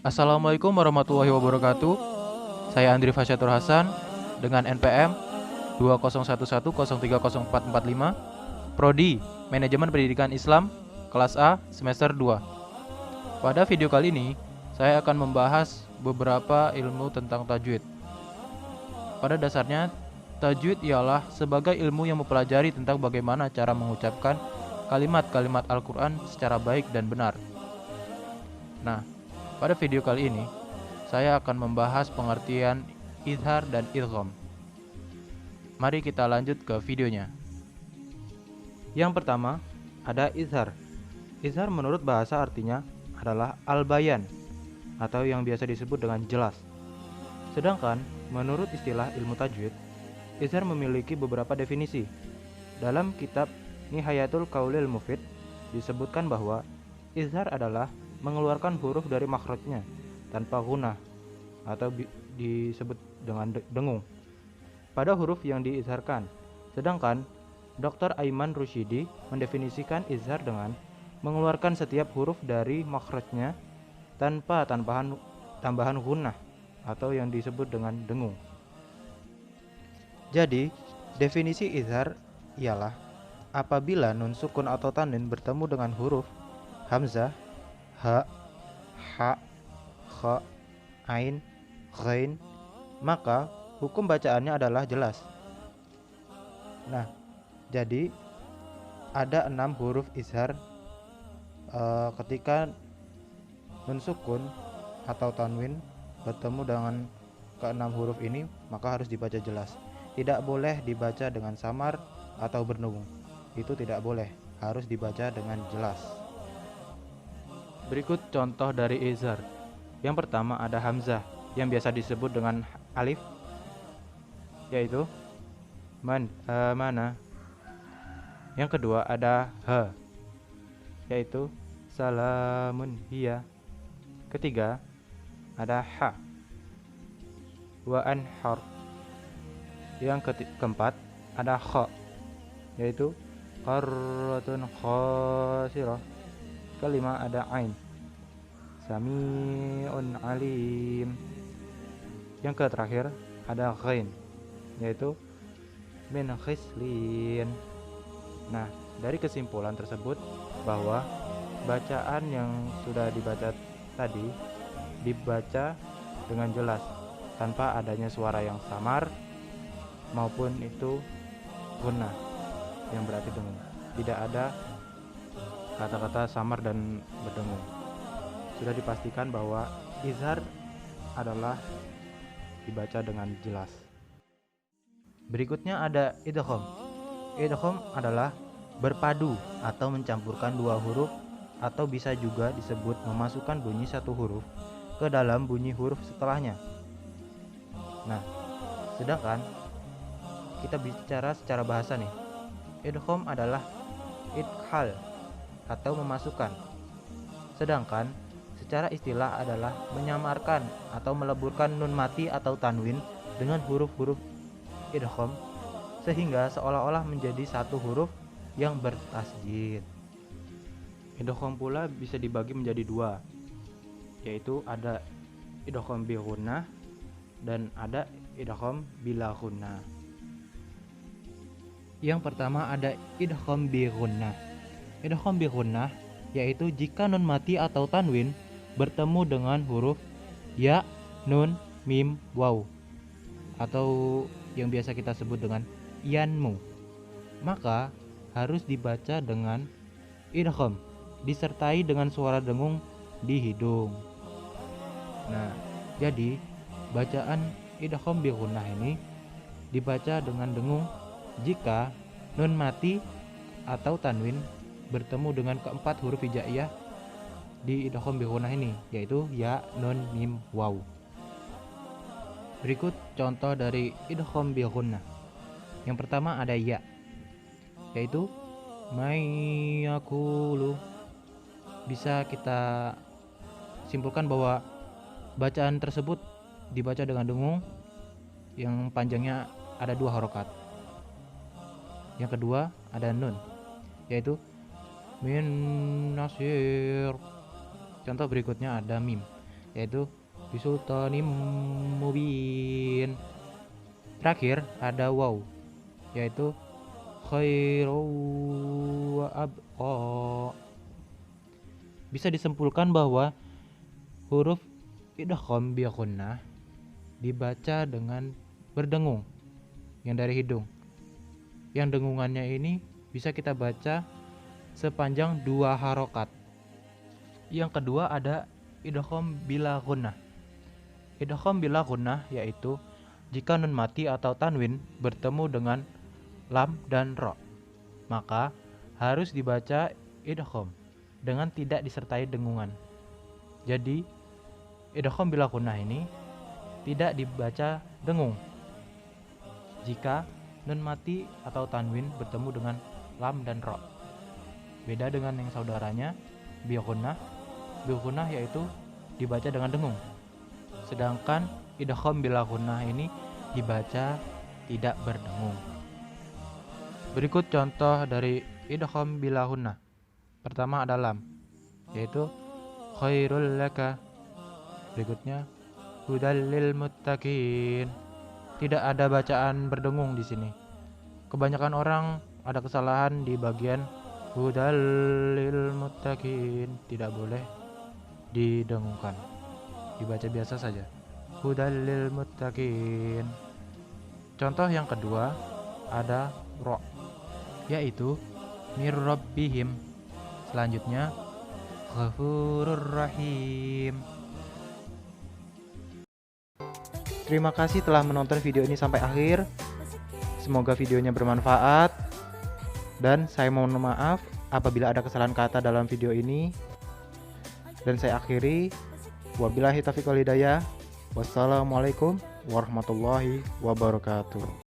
Assalamualaikum warahmatullahi wabarakatuh. Saya Andri Fasyatur Hasan dengan NPM 20110304445, Prodi Manajemen Pendidikan Islam, kelas A, semester 2. Pada video kali ini, saya akan membahas beberapa ilmu tentang tajwid. Pada dasarnya, tajwid ialah sebagai ilmu yang mempelajari tentang bagaimana cara mengucapkan kalimat-kalimat Al-Quran secara baik dan benar. Nah, pada video kali ini, saya akan membahas pengertian izhar dan idgham. Mari kita lanjut ke videonya. Yang pertama, ada izhar. Izhar menurut bahasa artinya adalah al-bayan atau yang biasa disebut dengan jelas. Sedangkan menurut istilah ilmu tajwid, izhar memiliki beberapa definisi. Dalam kitab Nihayatul Qaulil Mufid disebutkan bahwa izhar adalah mengeluarkan huruf dari makhrajnya tanpa gunah atau disebut dengan dengung pada huruf yang diizharkan. Sedangkan Dr. Aiman Rushidi mendefinisikan izhar dengan mengeluarkan setiap huruf dari makhrajnya tanpa tambahan gunah atau yang disebut dengan dengung. Jadi, definisi izhar ialah apabila nun sukun atau tanwin bertemu dengan huruf hamzah, ha, ha, kha, ain, ghain, maka hukum bacaannya adalah jelas. Nah, jadi ada 6 huruf izhar ketika nun sukun atau tanwin bertemu dengan ke-6 huruf ini, maka harus dibaca jelas. Tidak boleh dibaca dengan samar atau bernungung. Itu tidak boleh, harus dibaca dengan jelas. Berikut contoh dari izhar. Yang pertama ada hamzah yang biasa disebut dengan alif, yaitu mana. Yang kedua ada ha, yaitu salamun hiya. Ketiga ada ha, wa anhar. Yang keempat ada kha, yaitu qarratun khasirah. Kelima ada ain, sami'un alim. Yang terakhir ada ghain, yaitu min khislin. Nah, dari kesimpulan tersebut bahwa bacaan yang sudah dibaca tadi dibaca dengan jelas tanpa adanya suara yang samar maupun itu gunnah yang berarti dengung. Tidak ada kata-kata samar dan berdengung. Sudah dipastikan bahwa izhar adalah dibaca dengan jelas. Berikutnya ada idgham. Idgham adalah berpadu atau mencampurkan dua huruf atau bisa juga disebut memasukkan bunyi satu huruf ke dalam bunyi huruf setelahnya. Nah, sedangkan kita bicara secara bahasa nih. Idgham adalah idkhal atau memasukkan. Sedangkan secara istilah adalah menyamarkan atau meleburkan nun mati atau tanwin dengan huruf-huruf idgham sehingga seolah-olah menjadi satu huruf yang bertasjid. Idgham pula bisa dibagi menjadi dua, yaitu ada idgham bi ghunnah dan ada idgham bila ghunnah. Yang pertama ada idgham bi ghunnah. Idgham bi ghunnah yaitu jika nun mati atau tanwin bertemu dengan huruf ya, nun, mim, waw atau yang biasa kita sebut dengan yanmu, maka harus dibaca dengan idgham disertai dengan suara dengung di hidung. Nah, jadi bacaan idgham bi ghunnah ini dibaca dengan dengung jika nun mati atau tanwin bertemu dengan keempat huruf hijaiyah di idgham bi ghunnah ini, yaitu ya, nun, mim, waw. Berikut contoh dari idgham bi ghunnah. Yang pertama ada ya, yaitu mayyakulu. Bisa kita simpulkan bahwa bacaan tersebut dibaca dengan dengung yang panjangnya ada 2 harokat. Yang kedua ada nun, yaitu min nasir. Contoh berikutnya ada mim, yaitu bisultanim mubin. Terakhir ada waw, yaitu khairu wa abqa. Bisa disimpulkan bahwa huruf idgham bi gunnah dibaca dengan berdengung yang dari hidung. Yang dengungannya ini bisa kita baca sepanjang 2 harokat. Yang kedua ada idgham bila gunnah. Idgham bila gunnah yaitu jika nun mati atau tanwin bertemu dengan lam dan ro, maka harus dibaca idgham dengan tidak disertai dengungan. Jadi idgham bila gunnah ini tidak dibaca dengung jika nun mati atau tanwin bertemu dengan lam dan ro. Beda dengan yang saudaranya bi gunnah. Bi gunnah yaitu dibaca dengan dengung. Sedangkan idgham bila gunnah ini dibaca tidak berdengung. Berikut contoh dari idgham bila gunnah. Pertama ada lam, yaitu khairul laka. Berikutnya hudal lil muttaqin. Tidak ada bacaan berdengung di sini. Kebanyakan orang ada kesalahan di bagian hudal lil muttaqin, tidak boleh didengungkan. Dibaca biasa saja. Hudal lil muttaqin. Contoh yang kedua ada ro, yaitu mir rabbihim. Selanjutnya ghafurur rahim. Terima kasih telah menonton video ini sampai akhir. Semoga videonya bermanfaat. Dan saya mohon maaf apabila ada kesalahan kata dalam video ini. Dan saya akhiri. Wabillahi taufiq wal hidayah. Wassalamualaikum warahmatullahi wabarakatuh.